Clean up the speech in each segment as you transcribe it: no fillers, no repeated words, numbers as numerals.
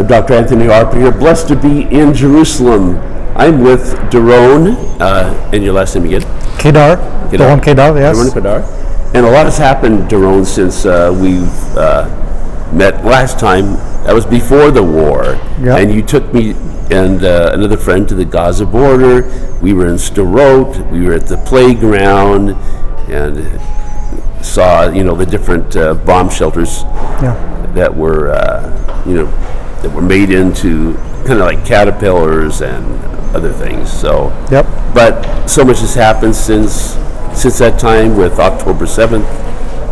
Dr. Anthony Harper here, blessed to be in Jerusalem. I'm with Doron, and your last name again? Kedar. Doron Kedar, yes. Doron Kedar. And a lot has happened, Doron, since we've met last time. That was before the war. Yep. And you took me and another friend to the Gaza border. We were in Sderot. We were at the playground and saw, the different bomb shelters that were, that were made into kind of like caterpillars and other things. So, but so much has happened since that time with October 7th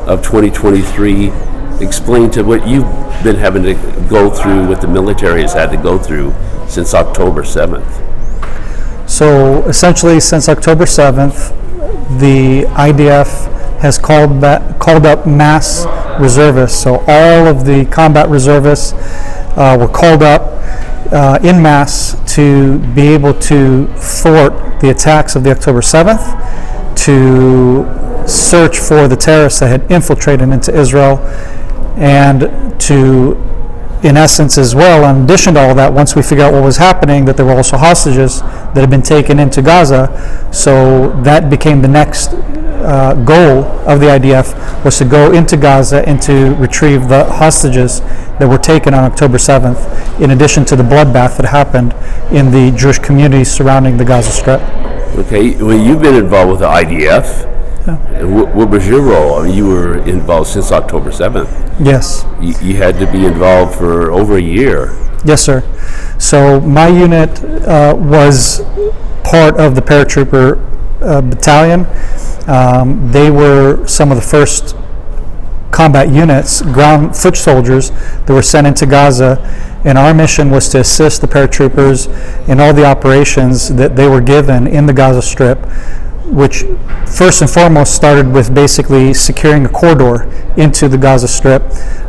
of 2023. Explain to what you've been having to go through, what the military has had to go through since October 7th. So essentially, since October 7th, the IDF has called up mass reservists. So all of the combat reservists were called up in mass to be able to thwart the attacks of the October 7th, to search for the terrorists that had infiltrated into Israel, and to, in essence as well, in addition to all that, once we figured out what was happening, that there were also hostages that had been taken into Gaza. So that became the next goal of the IDF, was to go into Gaza and to retrieve the hostages that were taken on October 7th, in addition to the bloodbath that happened in the Jewish communities surrounding the Gaza Strip. Okay, well, you've been involved with the IDF. What was your role? I mean, you were involved since October 7th. Yes. You had to be involved for over a year. Yes, sir. So my unit was part of the paratrooper battalion. They were some of the first combat units, ground foot soldiers, that were sent into Gaza, and our mission was to assist the paratroopers in all the operations that they were given in the Gaza Strip, which first and foremost started with basically securing a corridor into the Gaza Strip,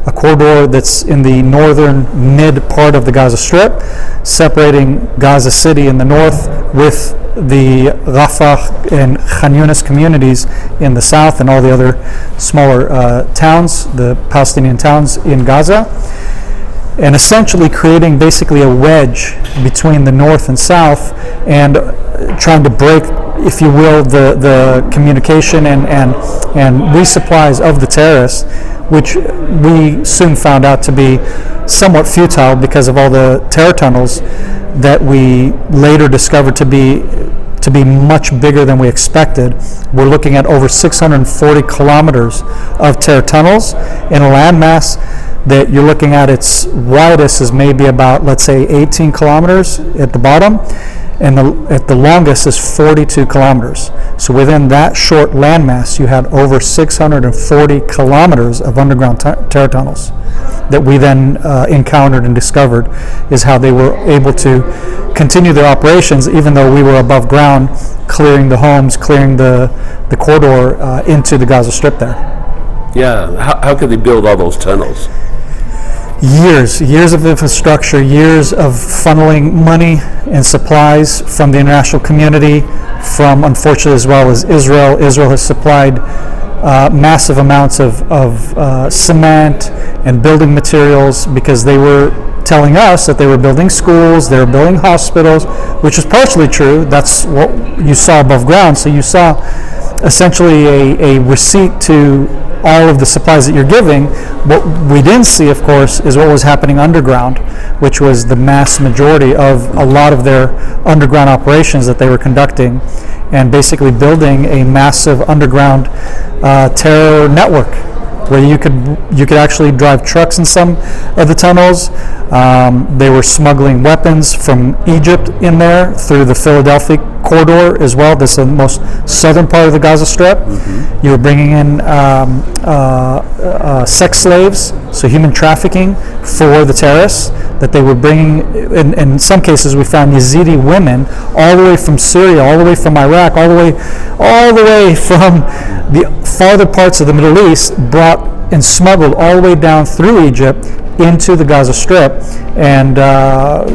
a corridor that's in the northern mid part of the Gaza Strip, separating Gaza City in the north with the Rafah and Khan Yunis communities in the south, and all the other smaller towns, the Palestinian towns in Gaza, and essentially creating basically a wedge between the north and south, and trying to break, if you will, the communication and resupplies of the terrorists, which we soon found out to be somewhat futile because of all the terror tunnels that we later discovered to be much bigger than we expected. We're looking at over 640 kilometers of terror tunnels in a landmass that you're looking at. Its widest is maybe about, let's say, 18 kilometers at the bottom, and at the longest is 42 kilometers. So within that short landmass, you had over 640 kilometers of underground terror tunnels that we then encountered and discovered is how they were able to continue their operations, even though we were above ground, clearing the homes, clearing the corridor into the Gaza Strip there. Yeah, how could they build all those tunnels? Years of infrastructure, years of funneling money and supplies from the international community, from, unfortunately, as well as Israel. Israel has supplied massive amounts of cement and building materials, because they were telling us that they were building schools, they were building hospitals, which is partially true. That's what you saw above ground. So you saw essentially a receipt to all of the supplies that you're giving. What we didn't see, of course, is what was happening underground, which was the mass majority of a lot of their underground operations that they were conducting, and basically building a massive underground terror network where you could actually drive trucks in some of the tunnels. They were smuggling weapons from Egypt in there through the Philadelphia corridor as well. This is the most southern part of the Gaza Strip. Mm-hmm. You were bringing in sex slaves, so human trafficking for the terrorists that they were bringing. In some cases, we found Yazidi women all the way from Syria, all the way from Iraq, all the way from the farther parts of the Middle East, brought and smuggled all the way down through Egypt into the Gaza Strip. And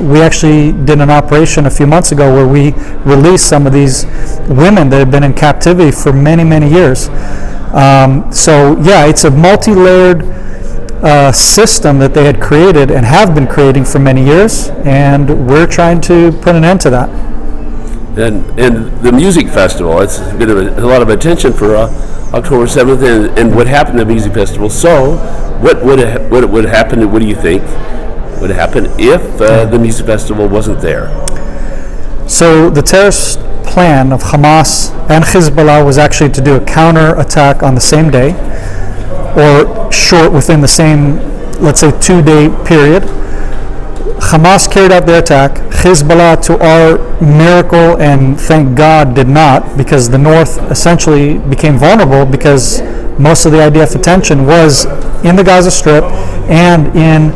we actually did an operation a few months ago where we released some of these women that had been in captivity for many, many years. So yeah, it's a multi-layered system that they had created and have been creating for many years, and we're trying to put an end to that. And the music festival, it's been a lot of attention for October 7th and what happened at the music festival. So what would happen, what do you think would happen if the music festival wasn't there? So the terrorist plan of Hamas and Hezbollah was actually to do a counter-attack on the same day, or short within the same, let's say, 2-day period. Hamas carried out their attack. Hezbollah, to our miracle and thank God, did not, because the north essentially became vulnerable because most of the IDF attention was in the Gaza Strip and in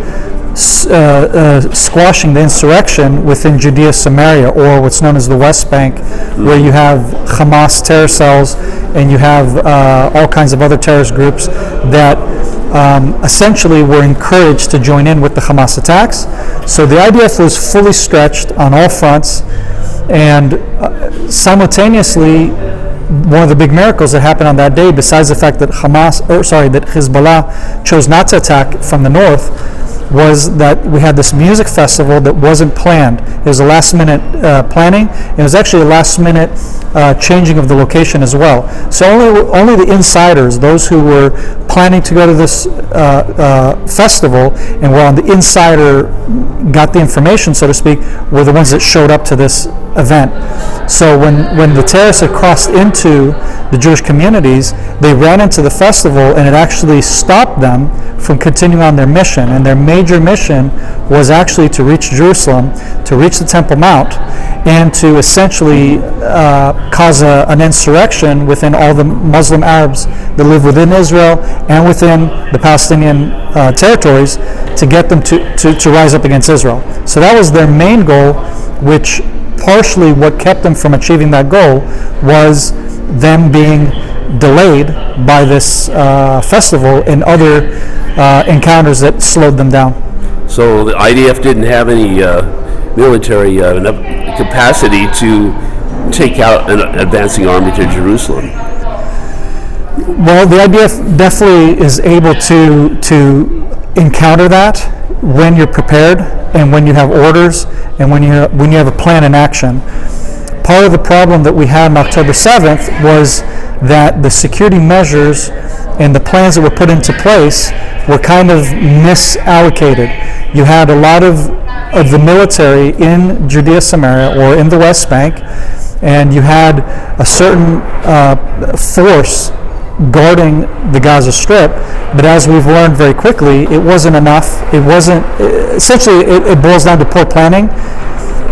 squashing the insurrection within Judea Samaria, or what's known as the West Bank, where you have Hamas terror cells and you have all kinds of other terrorist groups that essentially were encouraged to join in with the Hamas attacks. So the IDF was fully stretched on all fronts, and simultaneously, one of the big miracles that happened on that day, besides the fact that that Hezbollah chose not to attack from the north, was that we had this music festival that wasn't planned. It was a last-minute planning. It was actually a last-minute changing of the location as well. So only the insiders, those who were planning to go to this festival and were on the insider, got the information, so to speak, were the ones that showed up to this event. So when the terrorists had crossed into the Jewish communities, they ran into the festival, and it actually stopped them from continuing on their mission. And their major mission was actually to reach Jerusalem, to reach the Temple Mount, and to essentially cause an insurrection within all the Muslim Arabs that live within Israel and within the Palestinian territories, to get them to rise up against Israel. So that was their main goal, which partially what kept them from achieving that goal was them being delayed by this festival and other encounters that slowed them down. So the IDF didn't have any military enough capacity to take out an advancing army to Jerusalem. Well, the IDF definitely is able to encounter that when you're prepared and when you have orders and when you have a plan in action. Part of the problem that we had on October 7th was that the security measures and the plans that were put into place were kind of misallocated. You had a lot of the military in Judea Samaria or in the West Bank, and you had a certain force guarding the Gaza Strip, but as we've learned very quickly, it wasn't enough. It wasn't, essentially it boils down to poor planning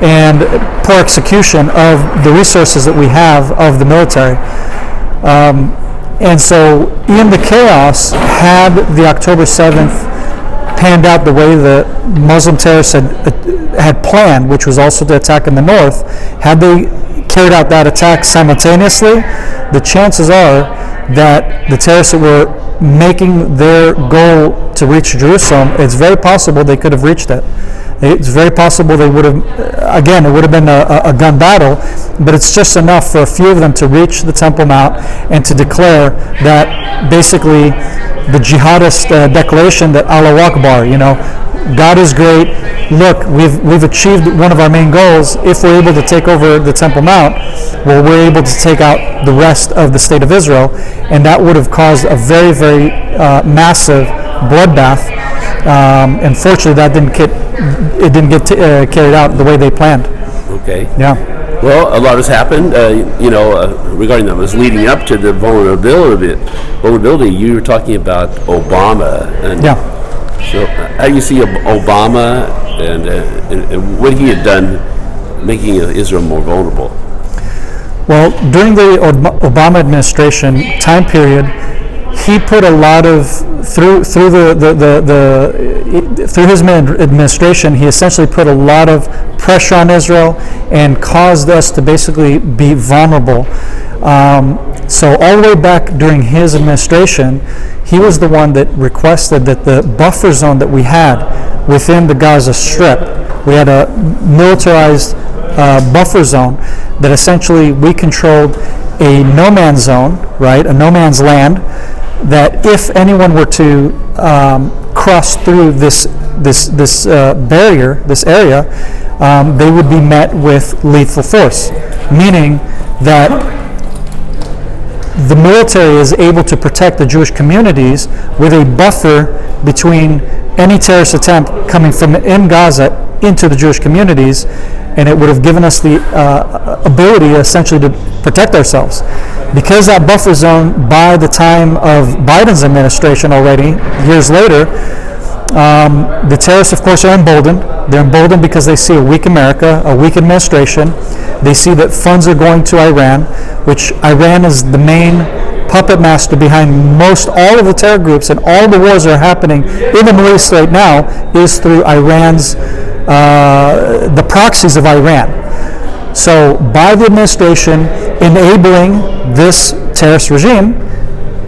and poor execution of the resources that we have of the military. And so in the chaos, had the October 7th panned out the way the Muslim terrorists had planned, which was also to attack in the north, had they carried out that attack simultaneously, the chances are that the terrorists that were making their goal to reach Jerusalem, it's very possible they could have reached it. It's very possible they would have, again, it would have been a gun battle, but it's just enough for a few of them to reach the Temple Mount and to declare that basically the jihadist declaration that Allah Akbar, God is great. Look, we've achieved one of our main goals. If we're able to take over the Temple Mount, well, we're able to take out the rest of the state of Israel, and that would have caused a very, very massive bloodbath. Unfortunately, that didn't get carried out the way they planned. Okay. Yeah. Well, a lot has happened, regarding that. Was leading up to the vulnerability. You were talking about Obama, and yeah. So, how do you see Obama and what he had done, making Israel more vulnerable? Well, during the Obama administration time period, he put a lot of through his administration, he essentially put a lot of pressure on Israel and caused us to basically be vulnerable. So all the way back during his administration, he was the one that requested that the buffer zone that we had within the Gaza Strip, we had a militarized buffer zone that essentially we controlled a no man's zone, right, a no man's land, that if anyone were to cross through this barrier, this area, they would be met with lethal force, meaning that the military is able to protect the Jewish communities with a buffer between any terrorist attempt coming from in Gaza into the Jewish communities, and it would have given us the ability essentially to protect ourselves. Because that buffer zone, by the time of Biden's administration already, years later, the terrorists, of course, are emboldened. They're emboldened because they see a weak America, a weak administration. They see that funds are going to Iran, which Iran is the main puppet master behind all of the terror groups, and all the wars that are happening in the Middle East right now is through Iran's, the proxies of Iran. So by the administration enabling this terrorist regime,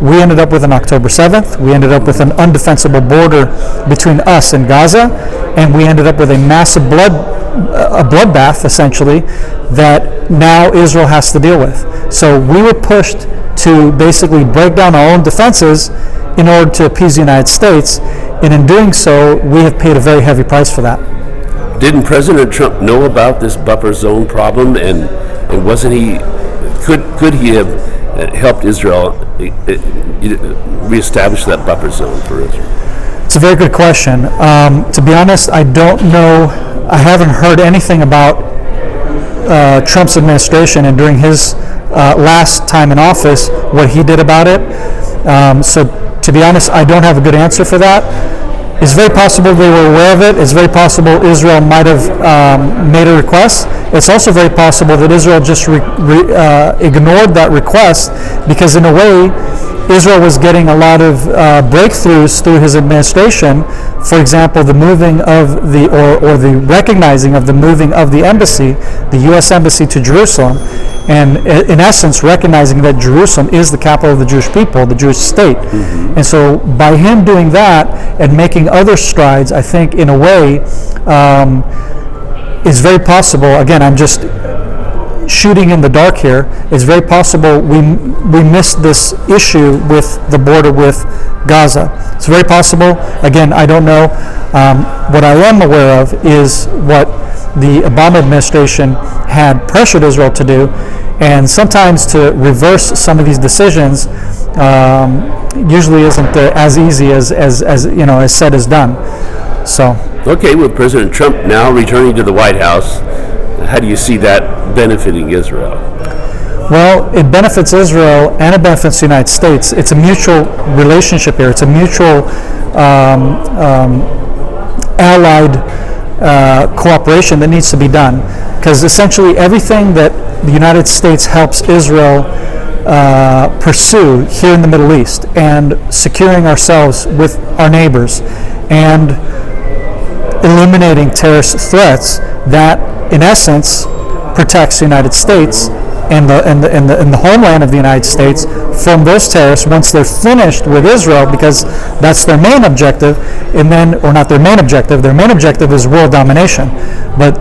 we ended up with an October 7th, we ended up with an undefensible border between us and Gaza, and we ended up with a massive bloodbath, essentially, that now Israel has to deal with. So we were pushed to basically break down our own defenses in order to appease the United States, and in doing so, we have paid a very heavy price for that. Didn't President Trump know about this buffer zone problem, and wasn't he? Could he have helped Israel reestablish that buffer zone for Israel? It's a very good question. To be honest, I don't know. I haven't heard anything about Trump's administration and during his last time in office what he did about it. So to be honest, I don't have a good answer for that. It's very possible they were aware of it. It's very possible Israel might have made a request. It's also very possible that Israel just ignored that request because, in a way, Israel was getting a lot of breakthroughs through his administration. For example, the moving of the recognizing of the moving of the embassy, the U.S. embassy to Jerusalem, and in essence recognizing that Jerusalem is the capital of the Jewish people, the Jewish state. Mm-hmm. And so by him doing that and making other strides, I think in a way is very possible. Again, I'm just shooting in the dark here. It's very possible we missed this issue with the border with Gaza. It's very possible. Again, I don't know. What I am aware of is what the Obama administration had pressured Israel to do, and sometimes to reverse some of these decisions usually isn't as easy as said as done. So. Okay, with President Trump now returning to the White House, how do you see that benefiting Israel? Well, it benefits Israel and it benefits the United States. It's a mutual relationship here. It's a mutual allied cooperation that needs to be done, because essentially everything that the United States helps Israel pursue here in the Middle East, and securing ourselves with our neighbors, and eliminating terrorist threats, that in essence protects the United States and the homeland of the United States from those terrorists once they're finished with Israel, because that's their main objective. And then, or not their main objective is world domination, but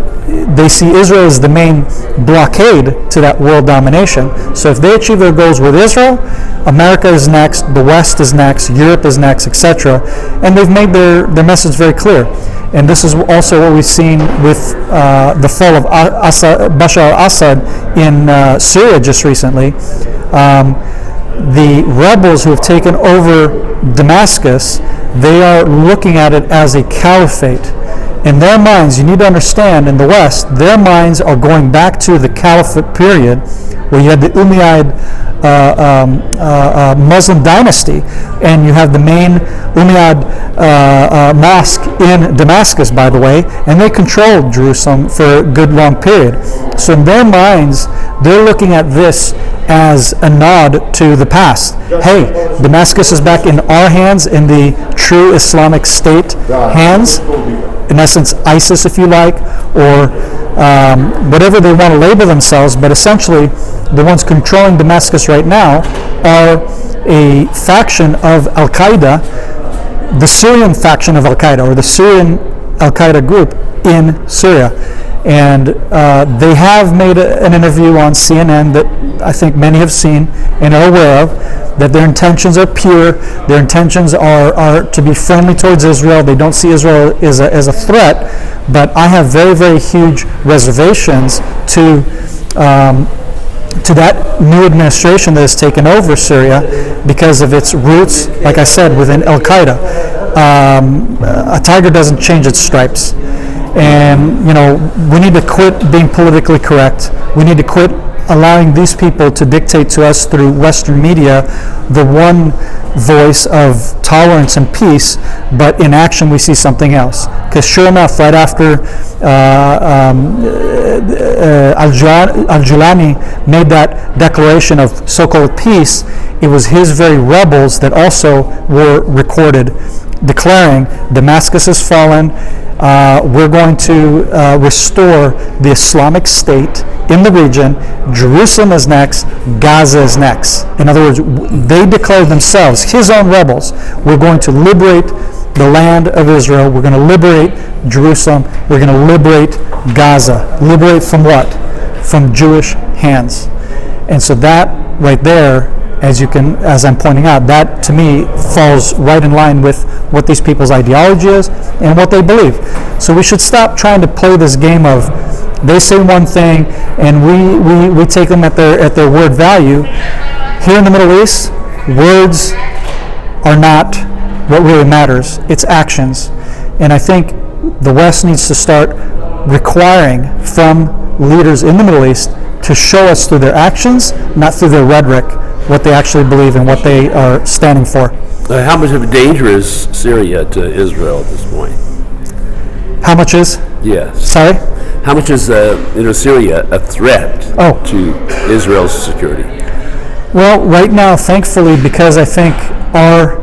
they see Israel as the main blockade to that world domination. So if they achieve their goals with Israel, America is next, the West is next, Europe is next, etc. And they've made their message very clear. And this is also what we've seen with the fall of Bashar al-Assad in Syria just recently. The rebels who have taken over Damascus, they are looking at it as a caliphate. In their minds, you need to understand, in the West, their minds are going back to the caliphate period, where you had the Umayyad Muslim dynasty, and you have the main Umayyad mosque in Damascus, by the way, and they controlled Jerusalem for a good long period. So in their minds, they're looking at this as a nod to the past. Hey, Damascus is back in our hands, in the true Islamic State hands, in essence ISIS, if you like, or whatever they want to label themselves, but essentially the ones controlling Damascus right now are a faction of Al-Qaeda, the Syrian faction of Al-Qaeda, or the Syrian Al-Qaeda group in Syria. And they have made an interview on CNN that I think many have seen and are aware of, that their intentions are pure, their intentions are to be friendly towards Israel. They don't see Israel as a threat, but I have very, very huge reservations to that new administration that has taken over Syria because of its roots, like I said, within Al-Qaeda. A tiger doesn't change its stripes. And, we need to quit being politically correct. We need to quit allowing these people to dictate to us through Western media the one voice of tolerance and peace, but in action we see something else. Because sure enough, right after Al-Julani made that declaration of so-called peace, it was his very rebels that also were recorded declaring Damascus has fallen, we're going to restore the Islamic State in the region, Jerusalem is next, Gaza is next. In other words, they declared themselves, his own rebels, we're going to liberate the land of Israel, we're going to liberate Jerusalem, we're going to liberate Gaza. Liberate from what? From Jewish hands. And so that right there, as I'm pointing out, that to me falls right in line with what these people's ideology is and what they believe. So we should stop trying to play this game of they say one thing and we take them at their word value. Here in the Middle East, words are not what really matters. It's actions. And I think the West needs to start requiring from leaders in the Middle East to show us through their actions, not through their rhetoric, what they actually believe and what they are standing for. How much of a danger is Syria to Israel at this point? How much is? Yes. Sorry? How much is Syria a threat to Israel's security? Well, right now, thankfully, because I think our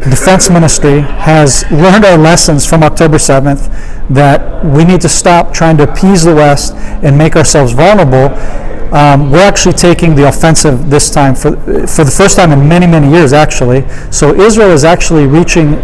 Defense Ministry has learned our lessons from October 7th, that we need to stop trying to appease the West and make ourselves vulnerable. We're actually taking the offensive this time for the first time in many, many years, actually. So Israel is actually reaching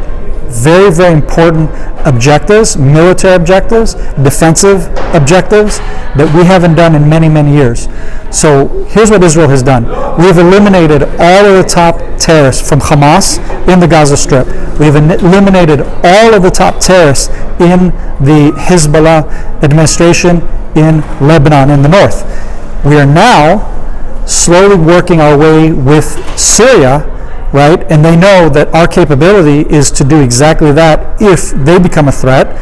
very, very important objectives, military objectives, defensive objectives that we haven't done in many, many years. So here's what Israel has done. We have eliminated all of the top terrorists from Hamas in the Gaza Strip. We have eliminated all of the top terrorists in the Hezbollah administration in Lebanon in the north. We are now slowly working our way with Syria, right? And they know that our capability is to do exactly that if they become a threat.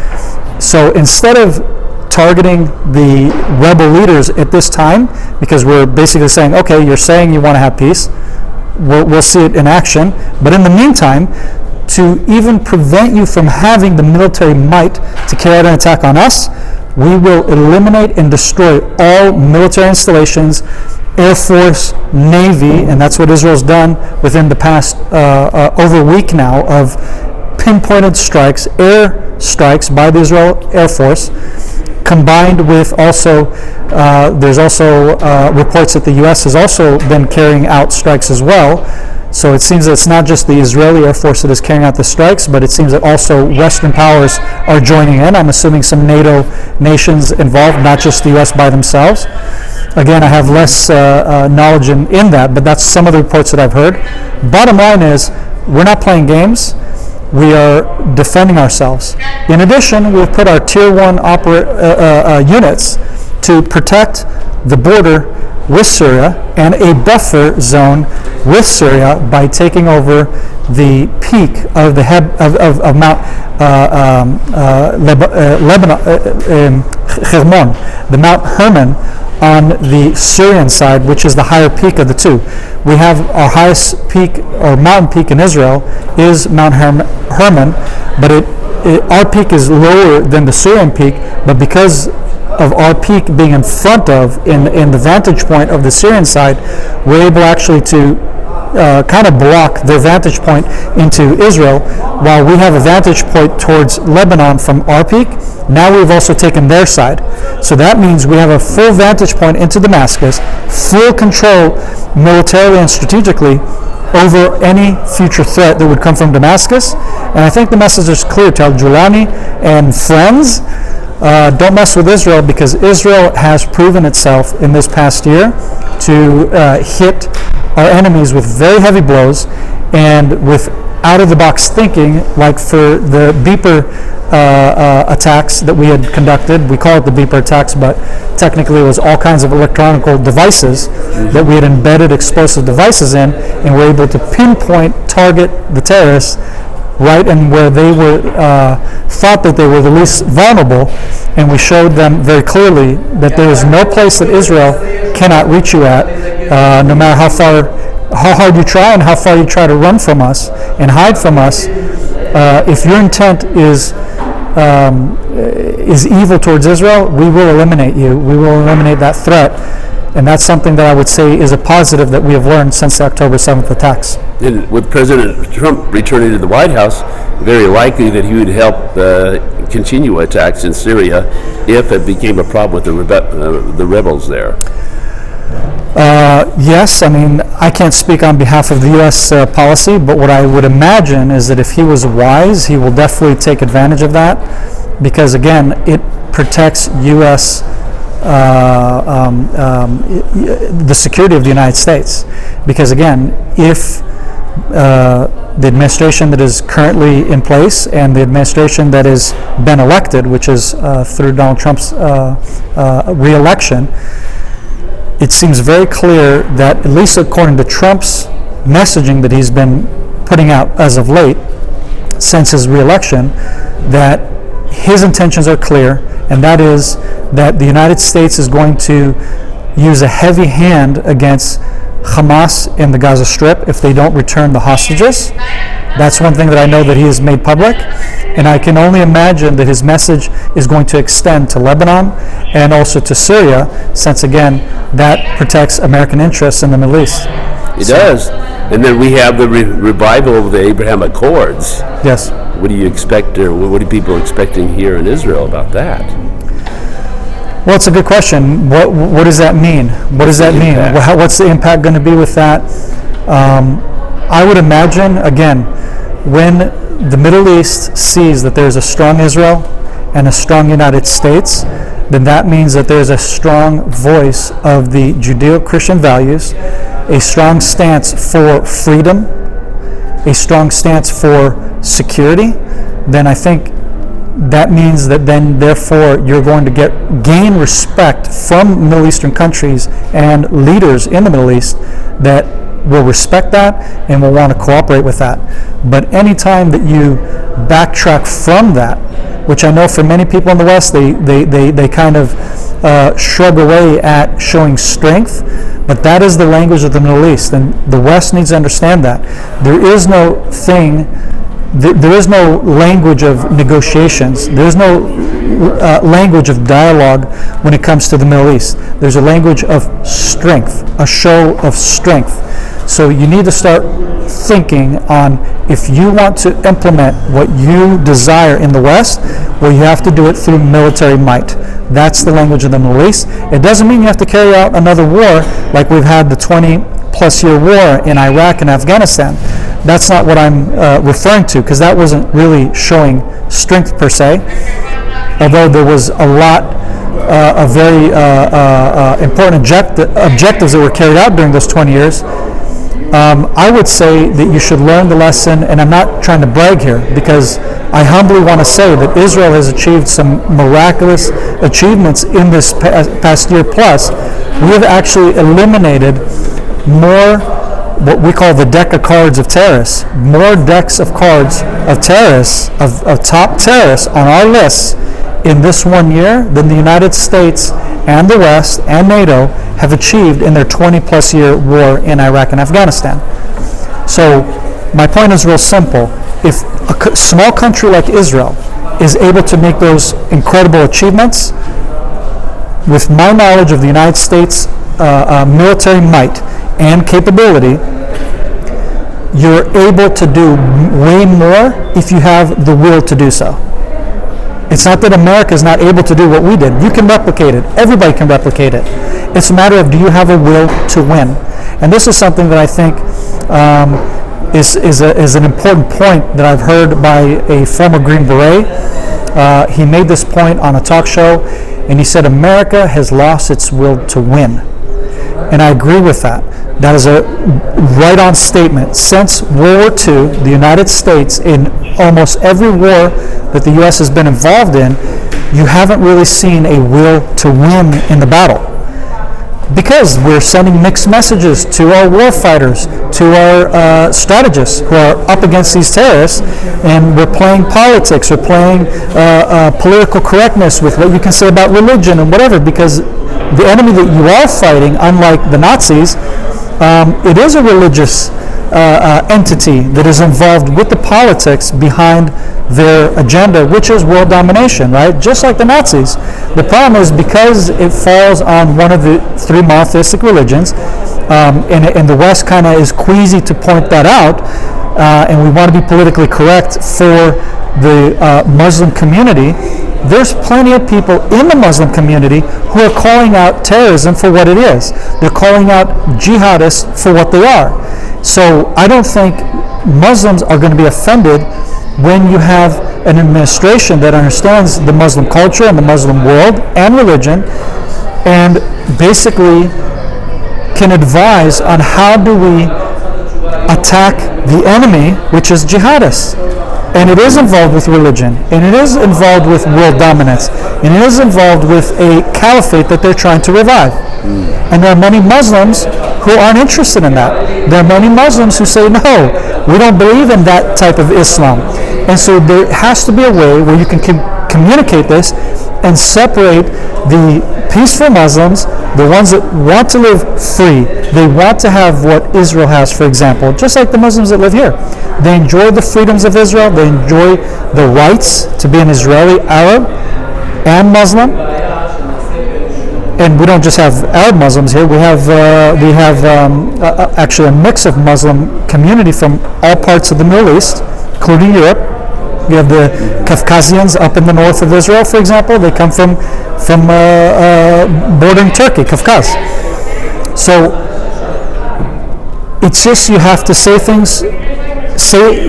So instead of targeting the rebel leaders at this time, because we're basically saying, okay, you're saying you want to have peace, we'll see it in action. But in the meantime, to even prevent you from having the military might to carry out an attack on us, we will eliminate and destroy all military installations, Air Force, Navy, and that's what Israel's done within the past over a week now of pinpointed strikes, air strikes by the Israel Air Force, combined with also, there's also reports that the U.S. has also been carrying out strikes as well. So it seems that it's not just the Israeli Air Force that is carrying out the strikes, but it seems that also Western powers are joining in. I'm assuming some NATO nations involved, not just the U.S. by themselves. Again, I have less knowledge in that, but that's some of the reports that I've heard. Bottom line is, we're not playing games. We are defending ourselves. In addition, we've put our Tier 1 units to protect the border with Syria and a buffer zone with Syria by taking over the peak of the of Mount Hermon, the Mount Hermon on the Syrian side, which is the higher peak of the two. We have our highest peak or mountain peak in Israel is Mount Hermon, but our peak is lower than the Syrian peak, but because of our peak being in front of, in the vantage point of the Syrian side, we're able actually to kind of block their vantage point into Israel, while we have a vantage point towards Lebanon from our peak. Now we've also taken their side. So that means we have a full vantage point into Damascus, full control militarily and strategically over any future threat that would come from Damascus. And I think the message is clear to Al-Julani and friends. don't mess with Israel, because Israel has proven itself in this past year to hit our enemies with very heavy blows and with out-of-the-box thinking, like for the beeper attacks that we had conducted. We call it the beeper attacks, but technically it was all kinds of electronic devices that we had embedded explosive devices in, and were able to pinpoint, target the terrorists right in where they were thought that they were the least vulnerable, and we showed them very clearly that there is no place that Israel cannot reach you at, no matter how hard you try and how far you try to run from us and hide from us. If your intent is evil towards Israel, we will eliminate you. We will eliminate that threat. And that's something that I would say is a positive that we have learned since the October 7th attacks. And with President Trump returning to the White House, very likely that he would help continue attacks in Syria if it became a problem with the rebels there. Yes, I mean, I can't speak on behalf of the U.S. Policy, but what I would imagine is that if he was wise, he will definitely take advantage of that, because again, it protects U.S. The security of the United States. Because again, if the administration that is currently in place and the administration that has been elected, which is through Donald Trump's re-election, it seems very clear that, at least according to Trump's messaging that he's been putting out as of late, since his re-election, that his intentions are clear, and that is that the United States is going to use a heavy hand against Hamas in the Gaza Strip if they don't return the hostages. That's one thing that I know that he has made public, and I can only imagine that his message is going to extend to Lebanon and also to Syria, since again, that protects American interests in the Middle East. It does. And then we have the revival of the Abraham Accords. Yes. What do you expect, or what are people expecting here in Israel about that? Well, it's a good question. What does that mean? What does that mean? What's the impact going to be with that? I would imagine, again, when the Middle East sees that there's a strong Israel and a strong United States, then that means that there's a strong voice of the Judeo-Christian values, a strong stance for freedom, a strong stance for security. Then I think that means that then therefore you're going to gain respect from Middle Eastern countries and leaders in the Middle East that will respect that and will want to cooperate with that. But anytime that you backtrack from that, which I know for many people in the West, they kind of shrug away at showing strength, but that is the language of the Middle East, and the West needs to understand that. There is no language of negotiations. There is no language of dialogue when it comes to the Middle East. There's a language of strength, a show of strength. So you need to start thinking on, if you want to implement what you desire in the West, well, you have to do it through military might. That's the language of the Middle East. It doesn't mean you have to carry out another war like we've had the 20-plus year war in Iraq and Afghanistan. That's not what I'm referring to, because that wasn't really showing strength per se, although there was a lot of very important objectives that were carried out during those 20 years. I would say that you should learn the lesson, and I'm not trying to brag here, because I humbly want to say that Israel has achieved some miraculous achievements in this past year plus. We have actually eliminated more what we call the deck of cards of terrorists, more decks of cards of terrorists, of top terrorists on our lists in this 1 year than the United States and the West and NATO have achieved in their 20-plus year war in Iraq and Afghanistan. So my point is real simple. If a small country like Israel is able to make those incredible achievements, with my knowledge of the United States military might and capability, you're able to do way more if you have the will to do so. It's not that America is not able to do what we did. You can replicate it. Everybody can replicate it. It's a matter of, do you have a will to win? And this is something that I think is an important point that I've heard by a former Green Beret. He made this point on a talk show, and he said America has lost its will to win. And I agree with that. That is a right-on statement. Since World War II, the United States, in almost every war that the U.S. has been involved in, you haven't really seen a will to win in the battle. Because we're sending mixed messages to our war fighters, to our strategists who are up against these terrorists, and we're playing politics, we're playing political correctness with what you can say about religion and whatever, because the enemy that you are fighting, unlike the Nazis, it is a religious entity that is involved with the politics behind their agenda, which is world domination, right? Just like the Nazis. The problem is because it falls on one of the three monotheistic religions, and the West kind of is queasy to point that out, and we want to be politically correct for the Muslim community. There's plenty of people in the Muslim community who are calling out terrorism for what it is. They're calling out jihadists for what they are. So I don't think Muslims are going to be offended when you have an administration that understands the Muslim culture and the Muslim world and religion, and basically can advise on how do we attack the enemy, which is jihadists. And it is involved with religion, and it is involved with world dominance, and it is involved with a caliphate that they're trying to revive. And there are many Muslims who aren't interested in that. There are many Muslims who say, no, we don't believe in that type of Islam. And so there has to be a way where you can communicate this and separate the peaceful Muslims, the ones that want to live free. They want to have what Israel has, for example, just like the Muslims that live here. They enjoy the freedoms of Israel. They enjoy the rights to be an Israeli, Arab, and Muslim. And we don't just have Arab Muslims here. We have actually a mix of Muslim community from all parts of the Middle East, including Europe. We have the Caucasians up in the north of Israel, for example. They come from bordering Turkey, Kafkaz. So it's just you have to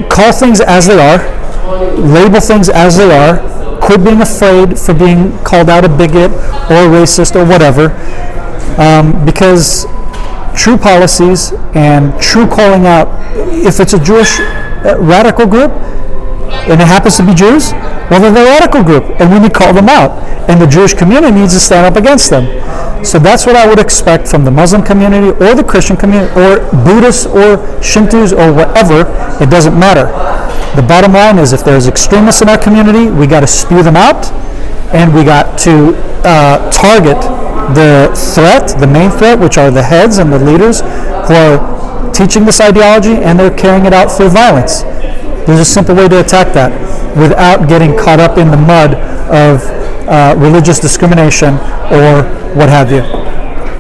call things as they are, label things as they are, quit being afraid for being called out a bigot or a racist or whatever, because true policies and true calling out, if it's a Jewish radical group, and it happens to be Jews, well, they're the radical group, and we need to call them out. And the Jewish community needs to stand up against them. So that's what I would expect from the Muslim community or the Christian community or Buddhists or Shintos or whatever. It doesn't matter. The bottom line is if there's extremists in our community, we got to spew them out, and we got to target the threat, the main threat, which are the heads and the leaders who are teaching this ideology, and they're carrying it out through violence. There's a simple way to attack that without getting caught up in the mud of religious discrimination or what have you.